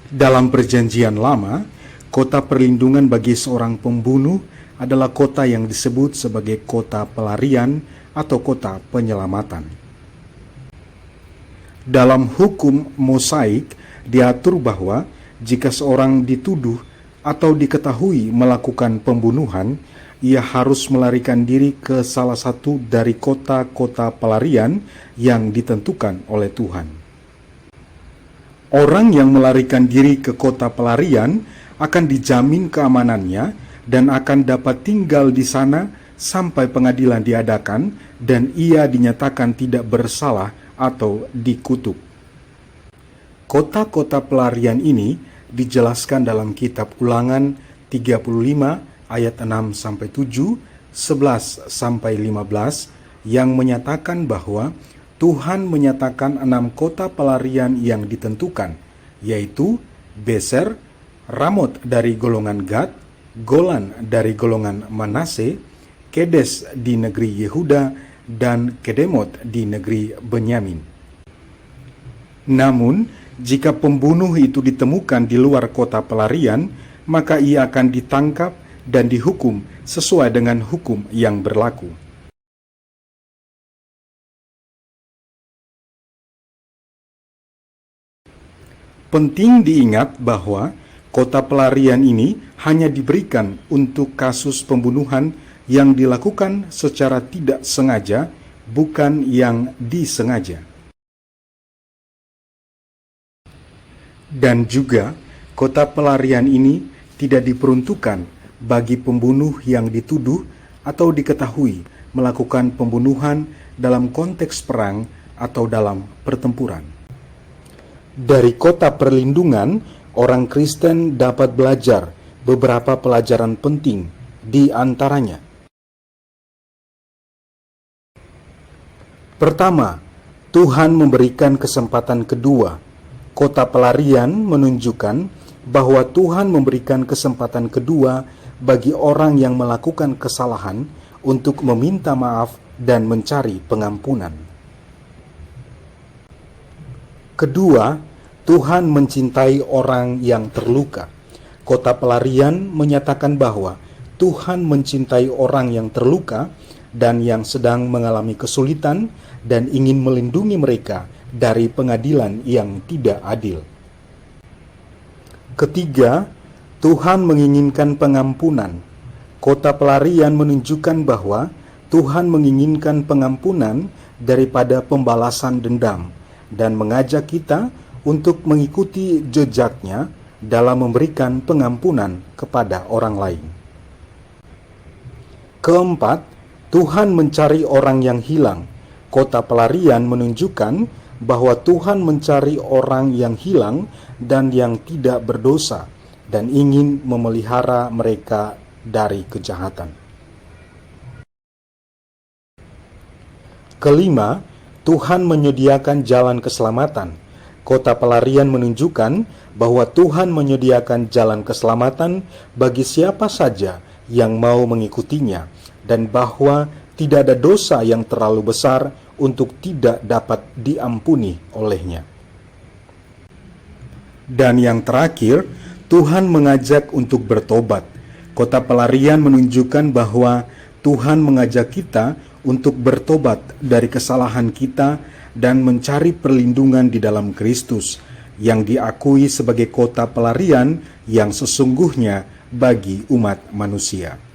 Dalam Perjanjian Lama, kota perlindungan bagi seorang pembunuh adalah kota yang disebut sebagai kota pelarian atau kota penyelamatan. Dalam hukum Mosaik diatur bahwa jika seorang dituduh atau diketahui melakukan pembunuhan, ia harus melarikan diri ke salah satu dari kota-kota pelarian yang ditentukan oleh Tuhan. Orang yang melarikan diri ke kota pelarian akan dijamin keamanannya dan akan dapat tinggal di sana sampai pengadilan diadakan dan ia dinyatakan tidak bersalah atau dikutuk. Kota-kota pelarian ini dijelaskan dalam kitab Ulangan 35 ayat 6-7, 11-15 yang menyatakan bahwa Tuhan menyatakan 6 kota pelarian yang ditentukan, yaitu Beser, Ramot dari golongan Gad, Golan dari golongan Manase, Kedes di negeri Yehuda, dan Kedemot di negeri Benyamin. Namun, jika pembunuh itu ditemukan di luar kota pelarian, maka ia akan ditangkap dan dihukum sesuai dengan hukum yang berlaku. Penting diingat bahwa kota pelarian ini hanya diberikan untuk kasus pembunuhan yang dilakukan secara tidak sengaja, bukan yang disengaja. Dan juga, kota pelarian ini tidak diperuntukkan bagi pembunuh yang dituduh atau diketahui melakukan pembunuhan dalam konteks perang atau dalam pertempuran. Dari kota perlindungan, orang Kristen dapat belajar beberapa pelajaran penting, di antaranya. Pertama, Tuhan memberikan kesempatan kedua. Kota pelarian menunjukkan bahwa Tuhan memberikan kesempatan kedua bagi orang yang melakukan kesalahan untuk meminta maaf dan mencari pengampunan. Kedua, Tuhan mencintai orang yang terluka. Kota pelarian menyatakan bahwa Tuhan mencintai orang yang terluka dan yang sedang mengalami kesulitan dan ingin melindungi mereka dari pengadilan yang tidak adil. Ketiga, Tuhan menginginkan pengampunan. Kota pelarian menunjukkan bahwa Tuhan menginginkan pengampunan daripada pembalasan dendam dan mengajak kita untuk mengikuti jejaknya dalam memberikan pengampunan kepada orang lain. Keempat, Tuhan mencari orang yang hilang. Kota pelarian menunjukkan bahwa Tuhan mencari orang yang hilang dan yang tidak berdosa dan ingin memelihara mereka dari kejahatan. Kelima, Tuhan menyediakan jalan keselamatan. Kota pelarian menunjukkan bahwa Tuhan menyediakan jalan keselamatan bagi siapa saja yang mau mengikutinya, dan bahwa tidak ada dosa yang terlalu besar untuk tidak dapat diampuni olehnya. Dan yang terakhir, Tuhan mengajak untuk bertobat. Kota pelarian menunjukkan bahwa Tuhan mengajak kita untuk bertobat dari kesalahan kita dan mencari perlindungan di dalam Kristus, yang diakui sebagai kota pelarian yang sesungguhnya bagi umat manusia.